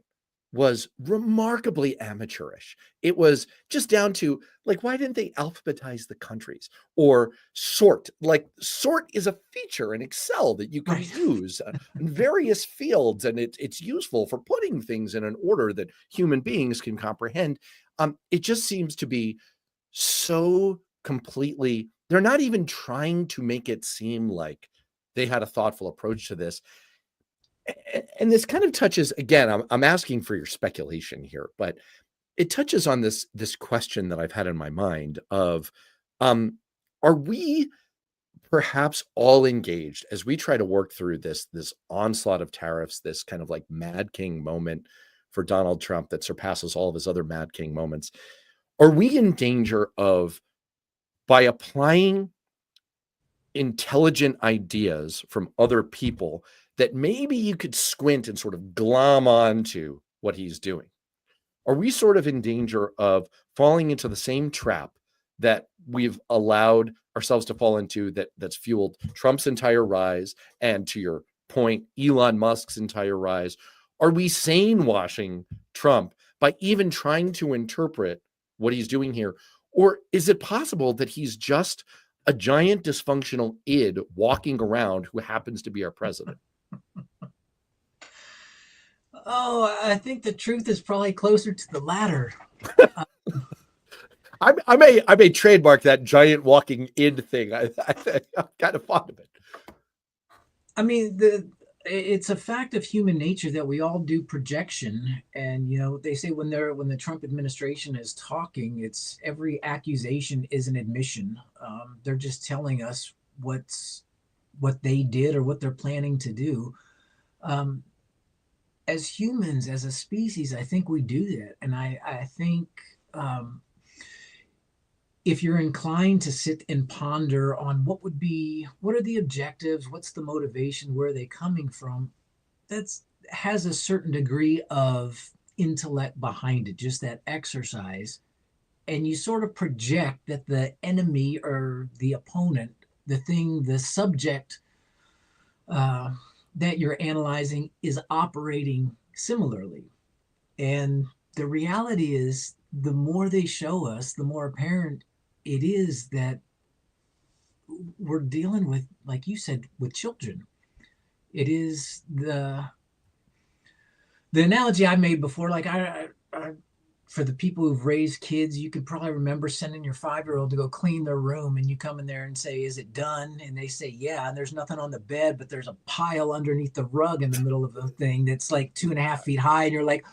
was remarkably amateurish. It was just down to, like, why didn't they alphabetize the countries or sort? Like, sort is a feature in Excel that you can use in various fields, and it's useful for putting things in an order that human beings can comprehend. It just seems to be so completely, they're not even trying to make it seem like they had a thoughtful approach to this. And this kind of touches, again, I'm asking for your speculation here, but it touches on this question that I've had in my mind of, are we perhaps all engaged as we try to work through this onslaught of tariffs, this kind of like Mad King moment for Donald Trump that surpasses all of his other Mad King moments? Are we in danger of, by applying intelligent ideas from other people, that maybe you could squint and sort of glom onto what he's doing? Are we sort of in danger of falling into the same trap that we've allowed ourselves to fall into, that's fueled Trump's entire rise, and, to your point, Elon Musk's entire rise? Are we sane washing Trump by even trying to interpret what he's doing here? Or is it possible that he's just a giant dysfunctional id walking around who happens to be our president? Oh, I think the truth is probably closer to the latter. I may trademark that giant walking id thing. I'm kind of fond of it. I mean, it's a fact of human nature that we all do projection, and you know, they say when the Trump administration is talking, it's every accusation is an admission. They're just telling us what they did or what they're planning to do. As humans, as a species, I think we do that. And I think if you're inclined to sit and ponder on what are the objectives, what's the motivation, where are they coming from, that's has a certain degree of intellect behind it, just that exercise. And you sort of project that the enemy or the opponent, the subject, that you're analyzing is operating similarly. And the reality is, the more they show us, the more apparent it is that we're dealing with, like you said, with children. It is the analogy I made before, like I for the people who've raised kids, you could probably remember sending your 5-year-old to go clean their room, and you come in there and say, is it done? And they say, yeah, and there's nothing on the bed, but there's a pile underneath the rug in the middle of the thing that's like 2.5 feet high. And you're like,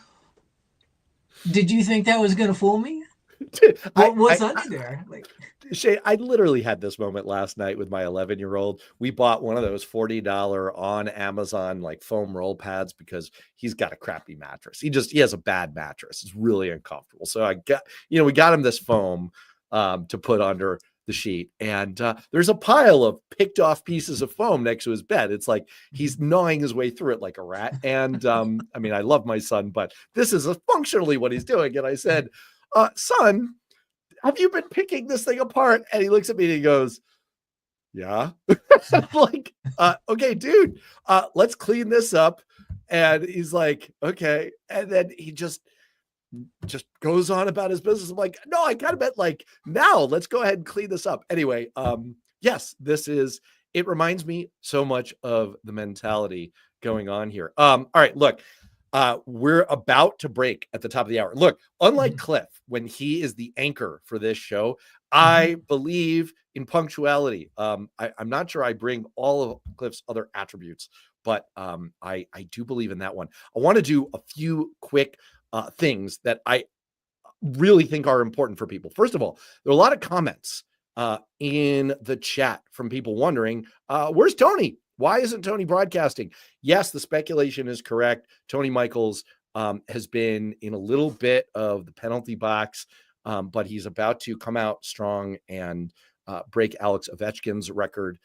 did you think that was going to fool me? What's under there? Like, Shay, I literally had this moment last night with my 11-year-old. We bought one of those $40 on Amazon like foam roll pads because he's got a crappy mattress. He has a bad mattress. It's really uncomfortable. So we got him this foam to put under the sheet, and there's a pile of picked off pieces of foam next to his bed. It's like he's gnawing his way through it like a rat. And I mean, I love my son, but this is functionally what he's doing. And I said, son, have you been picking this thing apart? And he looks at me and he goes, yeah. I'm like, okay, dude, let's clean this up. And he's like, okay. And then he just just goes on about his business. I'm like, no, I kind of meant like, now let's go ahead and clean this up. Anyway, yes, it reminds me so much of the mentality going on here. All right, look, we're about to break at the top of the hour. Look, unlike Cliff, when he is the anchor for this show, I believe in punctuality. I'm not sure I bring all of Cliff's other attributes, but I do believe in that one. I want to do a few quick things that I really think are important for people. First of all, there are a lot of comments in the chat from people wondering, where's Tony? Why isn't Tony broadcasting? Yes, the speculation is correct. Tony Michaels has been in a little bit of the penalty box, but he's about to come out strong and break Alex Ovechkin's record.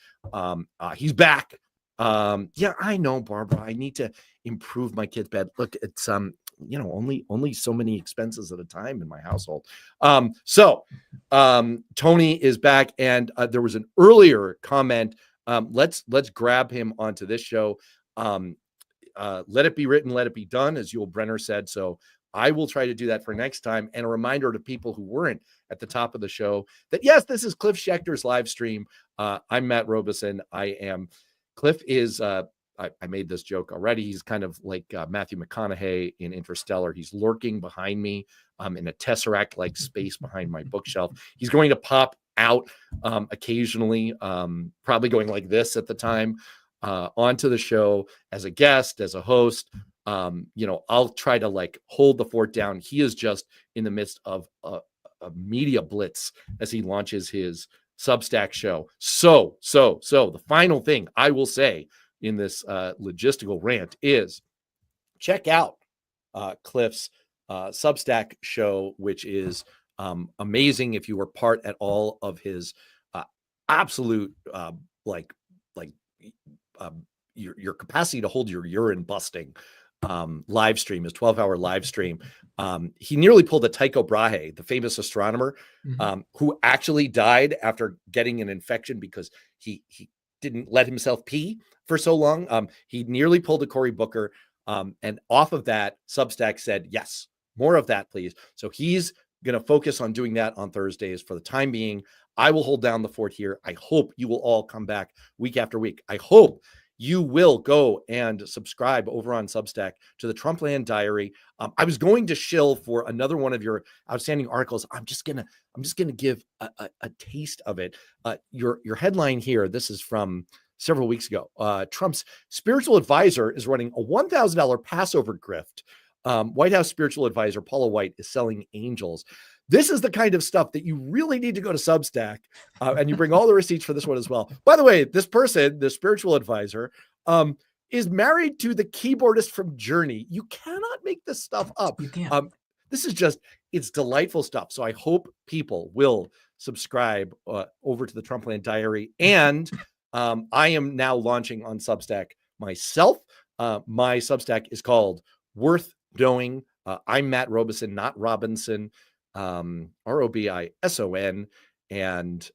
He's back. Yeah, I know, Barbara. I need to improve my kid's bed. Look, it's only so many expenses at a time in my household. Tony is back, and there was an earlier comment. Let's grab him onto this show. Let it be written, let it be done, as Yul Brenner said. So I will try to do that for next time. And a reminder to people who weren't at the top of the show that, yes, this is Cliff Schecter's live stream. I'm Matt Robeson. Cliff is, I made this joke already. He's kind of like Matthew McConaughey in Interstellar. He's lurking behind me in a tesseract-like space behind my bookshelf. He's going to pop out occasionally, probably going like this at the time, onto the show as a guest, as a host. I'll try to like hold the fort down. He is just in the midst of a media blitz as he launches his Substack show. So the final thing I will say in this logistical rant is check out Cliff's Substack show, which is amazing. If you were part at all of his absolute your capacity to hold your urine busting live stream, his 12-hour live stream. He nearly pulled a Tycho Brahe, the famous astronomer, who actually died after getting an infection because he didn't let himself pee for so long. He nearly pulled a Cory Booker. And off of that, Substack said, yes, more of that, please. So he's going to focus on doing that on Thursdays for the time being. I will hold down the fort here. I hope you will all come back week after week. I hope you will go and subscribe over on Substack to the Trumpland Diary. I was going to shill for another one of your outstanding articles. I'm just gonna give a taste of it. Your headline here. This is from several weeks ago. Trump's spiritual advisor is running a $1,000 Passover grift. White House spiritual advisor Paula White is selling angels. This is the kind of stuff that you really need to go to Substack, and you bring all the receipts for this one as well. By the way, this person, the spiritual advisor, is married to the keyboardist from Journey. You cannot make this stuff up. You can't. This is it's delightful stuff. So I hope people will subscribe over to the Trumpland Diary. And I am now launching on Substack myself. My Substack is called Worth Knowing. I'm Matt Robeson, not Robinson. Robison, and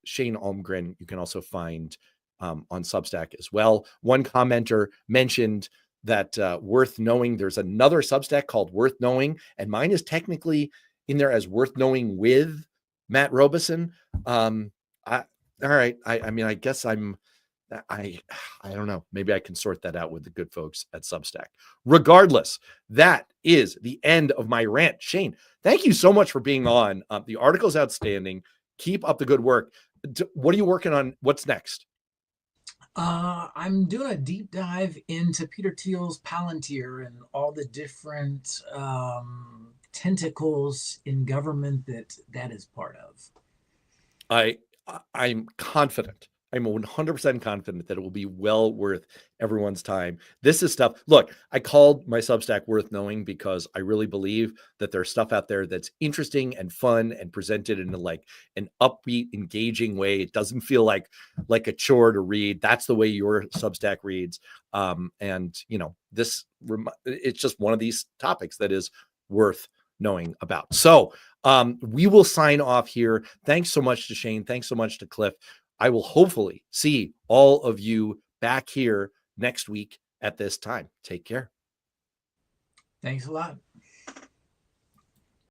Shane Almgren you can also find on Substack as well. One commenter mentioned that Worth Knowing, there's another Substack called Worth Knowing, and mine is technically in there as Worth Knowing with Matt Robeson. All right. I mean, I guess I don't know. Maybe I can sort that out with the good folks at Substack. Regardless, that is the end of my rant. Shane, thank you so much for being on. The article's outstanding. Keep up the good work. What are you working on? What's next? I'm doing a deep dive into Peter Thiel's Palantir and all the different tentacles in government that is part of. I'm confident. I'm 100% confident that it will be well worth everyone's time. This is stuff. Look, I called my Substack Worth Knowing because I really believe that there's stuff out there that's interesting and fun and presented in an upbeat, engaging way. It doesn't feel like a chore to read. That's the way your Substack reads. It's just one of these topics that is worth knowing about. So we will sign off here. Thanks so much to Shane. Thanks so much to Cliff. I will hopefully see all of you back here next week at this time. Take care. Thanks a lot.